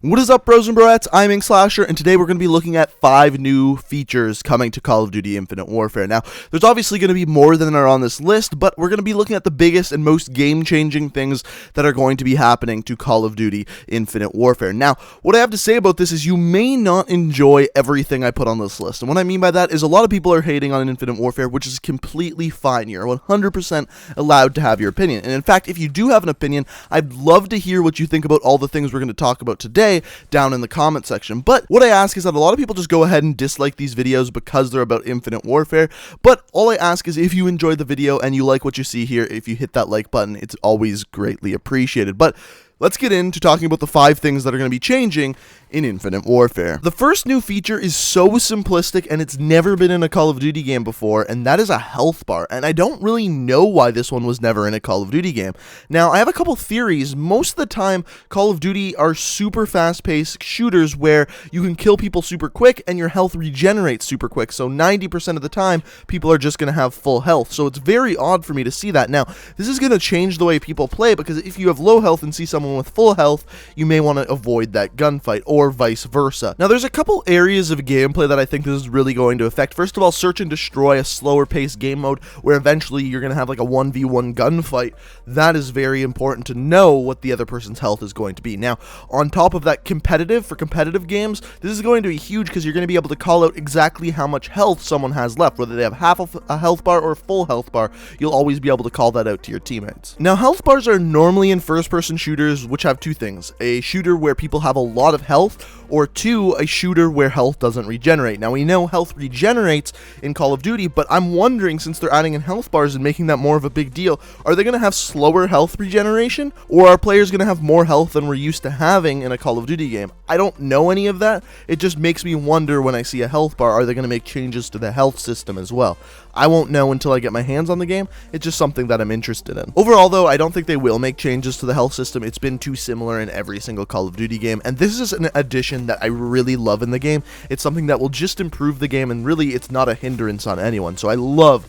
What is up, bros and broettes? I'm Inkslasher, and today we're going to be looking at 5 new features coming to Call of Duty Infinite Warfare. Now, there's obviously going to be more than are on this list, but we're going to be looking at the biggest and most game-changing things that are going to be happening to Call of Duty Infinite Warfare. Now, what I have to say about this is you may not enjoy everything I put on this list, and what I mean by that is a lot of people are hating on Infinite Warfare, which is completely fine. You're 100% allowed to have your opinion, and in fact, if you do have an opinion, I'd love to hear what you think about all the things we're going to talk about today down in the comment section. But what I ask is that a lot of people just go ahead and dislike these videos because they're about Infinite Warfare. But all I ask is if you enjoyed the video and you like what you see here, if you hit that like button, it's always greatly appreciated. But let's get into talking about the 5 things that are going to be changing in Infinite Warfare. The first new feature is so simplistic and it's never been in a Call of Duty game before, and that is a health bar. And I don't really know why this one was never in a Call of Duty game. Now, I have a couple theories. Most of the time, Call of Duty are super fast-paced shooters where you can kill people super quick and your health regenerates super quick. So 90% of the time, people are just going to have full health. So it's very odd for me to see that. Now, this is going to change the way people play, because if you have low health and see someone with full health, you may want to avoid that gunfight, or vice versa. Now, there's a couple areas of gameplay that I think this is really going to affect. First of all, search and destroy, a slower paced game mode where eventually you're going to have like a 1v1 gunfight. That is very important to know what the other person's health is going to be. Now, on top of that, for competitive games, this is going to be huge because you're going to be able to call out exactly how much health someone has left, whether they have half of a health bar or a full health bar. You'll always be able to call that out to your teammates. Now, health bars are normally in first-person shooters, which have 2 things: a shooter where people have a lot of health, or 2, a shooter where health doesn't regenerate. Now, we know health regenerates in Call of Duty, but I'm wondering, since they're adding in health bars and making that more of a big deal, are they going to have slower health regeneration, or are players going to have more health than we're used to having in a Call of Duty game? I don't know any of that. It just makes me wonder when I see a health bar, are they going to make changes to the health system as well? I won't know until I get my hands on the game. It's just something that I'm interested in. Overall, though, I don't think they will make changes to the health system. It's been too similar in every single Call of Duty game, and this is an addition that I really love in the game. It's something that will just improve the game, and really, it's not a hindrance on anyone, so I love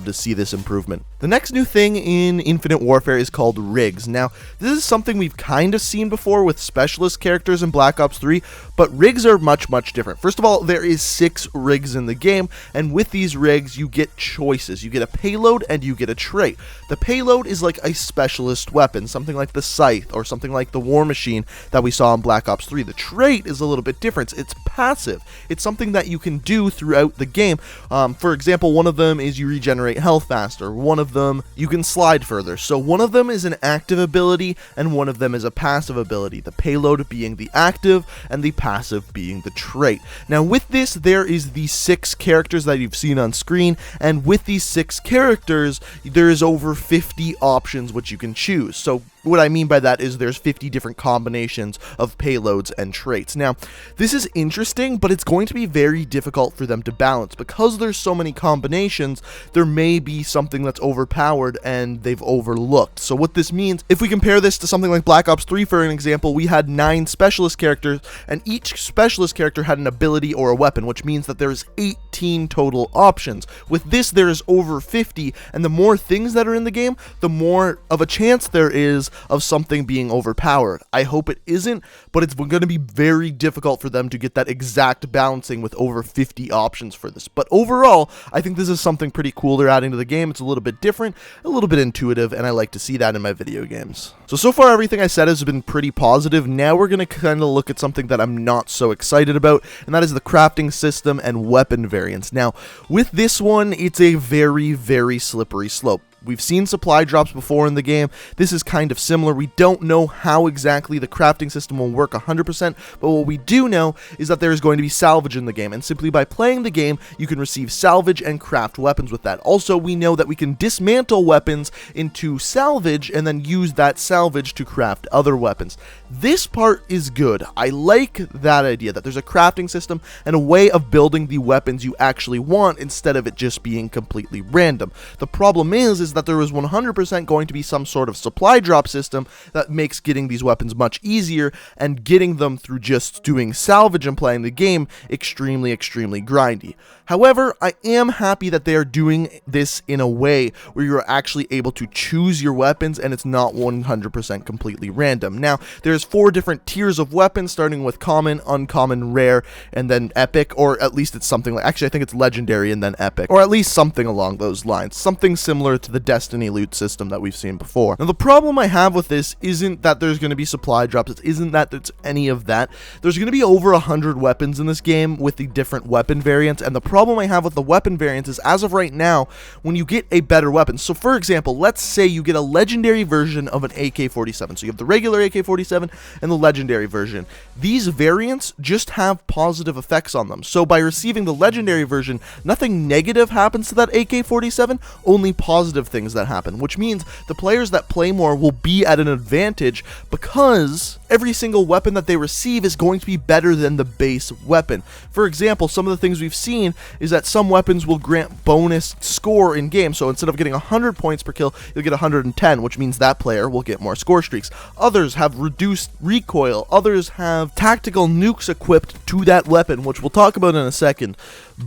to see this improvement. The next new thing in Infinite Warfare is called rigs. Now, this is something we've kind of seen before with specialist characters in Black Ops 3, but rigs are much different. First of all, there is 6 rigs in the game, and with these rigs, you get choices. You get a payload and you get a trait. The payload is like a specialist weapon, something like the Scythe or something like the War Machine that we saw in Black Ops 3. The trait is a little bit different. It's passive. It's something that you can do throughout the game. For example, one of them is you regenerate health faster. One of them, you can slide further. So one of them is an active ability and one of them is a passive ability. The payload being the active and the passive being the trait. Now, with this, there is the 6 characters that you've seen on screen, and with these 6 characters, there is over 50 options which you can choose. So what I mean by that is there's 50 different combinations of payloads and traits. Now, this is interesting, but it's going to be very difficult for them to balance. Because there's so many combinations, there may be something that's overpowered and they've overlooked. So what this means, if we compare this to something like Black Ops 3, for an example, we had 9 specialist characters, and each specialist character had an ability or a weapon, which means that there's 18 total options. With this, there is over 50, and the more things that are in the game, the more of a chance there is of something being overpowered. I hope it isn't, but it's going to be very difficult for them to get that exact balancing with over 50 options for this. But overall, I think this is something pretty cool they're adding to the game. It's a little bit different, a little bit intuitive, and I like to see that in my video games. So far everything I said has been pretty positive. Now we're going to kind of look at something that I'm not so excited about, and that is the crafting system and weapon variants. Now, with this one, it's a very slippery slope. We've seen supply drops before in the game. This is kind of similar. We don't know how exactly the crafting system will work 100%, but what we do know is that there is going to be salvage in the game, and simply by playing the game, you can receive salvage and craft weapons with that. Also, we know that we can dismantle weapons into salvage and then use that salvage to craft other weapons. This part is good. I like that idea, that there's a crafting system and a way of building the weapons you actually want instead of it just being completely random. The problem is is that there was 100% going to be some sort of supply drop system that makes getting these weapons much easier and getting them through just doing salvage and playing the game extremely grindy. However, I am happy that they are doing this in a way where you're actually able to choose your weapons and it's not 100% completely random. Now, there's 4 different tiers of weapons, starting with common, uncommon, rare, and then epic, or at least it's something like, actually I think it's legendary and then epic, or at least something along those lines, something similar to the Destiny loot system that we've seen before. Now, the problem I have with this isn't that there's going to be supply drops, it isn't that it's any of that. There's going to be over 100 weapons in this game with the different weapon variants, and the problem I have with the weapon variants is, as of right now, when you get a better weapon, so for example, let's say you get a legendary version of an AK-47, so you have the regular AK-47 and the legendary version. These variants just have positive effects on them, so by receiving the legendary version, nothing negative happens to that AK-47, only positive things that happen, which means the players that play more will be at an advantage because every single weapon that they receive is going to be better than the base weapon. For example, some of the things we've seen is that some weapons will grant bonus score in game, so instead of getting 100 points per kill, you'll get 110, which means that player will get more score streaks. Others have reduced recoil, others have tactical nukes equipped to that weapon, which we'll talk about in a second.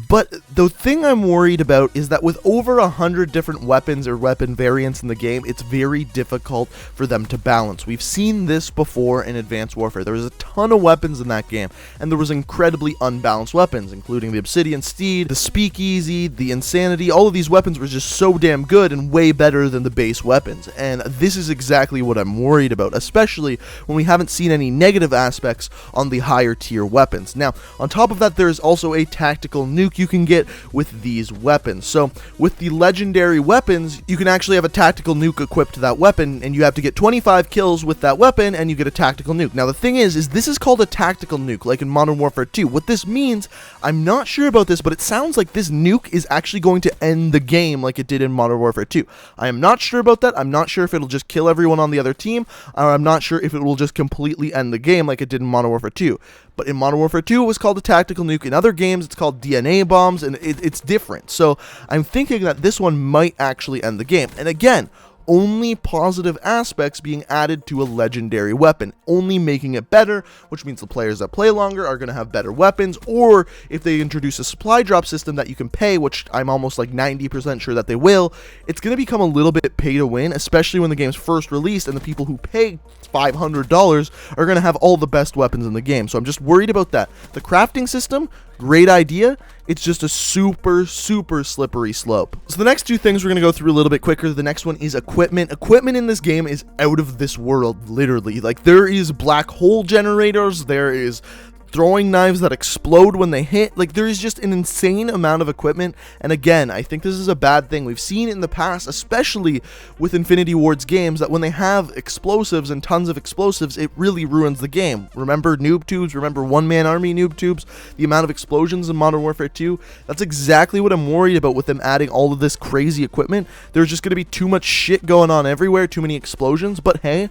But the thing I'm worried about is that with over 100 different weapons or weapon variants in the game, it's very difficult for them to balance. We've seen this before in Advanced Warfare. There was a ton of weapons in that game, and there was incredibly unbalanced weapons, including the Obsidian Steed, the Speakeasy, the Insanity. All of these weapons were just so damn good and way better than the base weapons, and this is exactly what I'm worried about, especially when we haven't seen any negative aspects on the higher tier weapons. Now, on top of that, there's also a tactical nuke you can get with these weapons. So with the legendary weapons, you can actually have a tactical nuke equipped to that weapon, and you have to get 25 kills with that weapon and you get a tactical nuke. Now the thing is this is called a tactical nuke, like in Modern Warfare 2. What this means, I'm not sure about this, but it sounds like this nuke is actually going to end the game like it did in Modern Warfare 2. I am not sure about that. I'm not sure if it'll just kill everyone on the other team, or I'm not sure if it will just completely end the game like it did in Modern Warfare 2. But in Modern Warfare 2, it was called a tactical nuke. In other games, it's called DNA bombs, and it's different. So I'm thinking that this one might actually end the game. And again, only positive aspects being added to a legendary weapon, only making it better, which means the players that play longer are going to have better weapons, or if they introduce a supply drop system that you can pay, which I'm almost like 90% sure that they will, it's going to become a little bit pay to win, especially when the game's first released and the people who pay $500 are going to have all the best weapons in the game. So I'm just worried about that. The crafting system, great idea. It's just a super slippery slope. So the next two things we're going to go through a little bit quicker. The next one is equipment. Equipment in this game is out of this world, literally. Like, there is black hole generators, there is throwing knives that explode when they hit. Like, there is just an insane amount of equipment, and again, I think this is a bad thing. We've seen in the past, especially with Infinity Ward's games, that when they have explosives and tons of explosives, it really ruins the game. Remember noob tubes? Remember one-man army noob tubes? The amount of explosions in Modern Warfare 2? That's exactly what I'm worried about with them adding all of this crazy equipment. There's just going to be too much shit going on everywhere, too many explosions, but hey,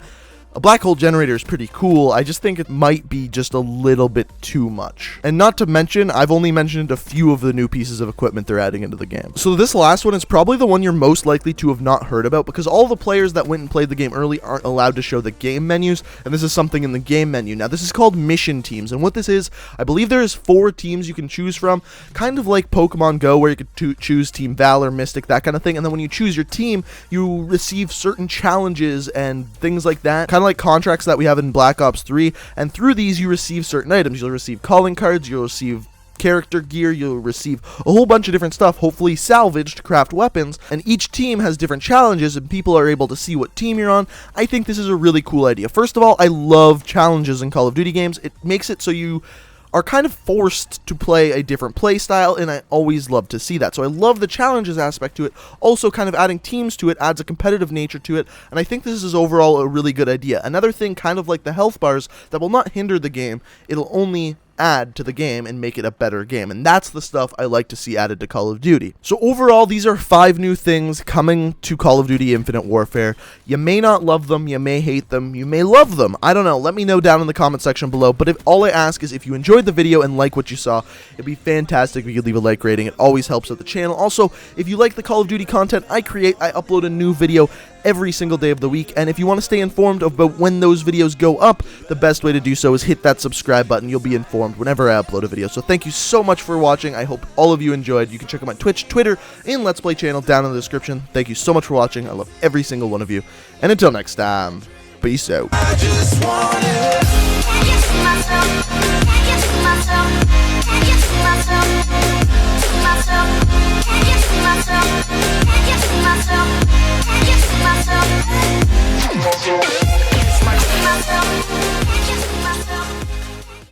a black hole generator is pretty cool. I just think it might be just a little bit too much. And not to mention, I've only mentioned a few of the new pieces of equipment they're adding into the game. So this last one is probably the one you're most likely to have not heard about, because all the players that went and played the game early aren't allowed to show the game menus, and this is something in the game menu. Now, this is called mission teams, and what this is, I believe there is 4 teams you can choose from, kind of like Pokemon Go, where you could choose Team Valor, Mystic, that kind of thing, and then when you choose your team, you receive certain challenges and things like that, kind of like contracts that we have in Black Ops 3, and through these you receive certain items. You'll receive calling cards, you'll receive character gear, you'll receive a whole bunch of different stuff, hopefully salvaged to craft weapons, and each team has different challenges and people are able to see what team you're on. I think this is a really cool idea. First of all, I love challenges in Call of Duty games. It makes it so you are kind of forced to play a different play style, and I always love to see that. So I love the challenges aspect to it. Also, kind of adding teams to it adds a competitive nature to it, and I think this is overall a really good idea. Another thing, kind of like the health bars, that will not hinder the game, it'll only add to the game and make it a better game. And that's the stuff I like to see added to Call of Duty. So overall, these are 5 new things coming to Call of Duty Infinite Warfare. You may not love them, you may hate them, you may love them. I don't know. Let me know down in the comment section below. But all I ask is if you enjoyed the video and like what you saw, it'd be fantastic if you could leave a like rating. It always helps out the channel. Also, if you like the Call of Duty content I create, I upload a new video every single day of the week, and if you want to stay informed about when those videos go up, the best way to do so is hit that subscribe button. You'll be informed whenever I upload a video. So thank you so much for watching. I hope all of you enjoyed. You can check out my Twitch, Twitter, and Let's Play channel down in the description. Thank you so much for watching. I love every single one of you, and until next time, peace out.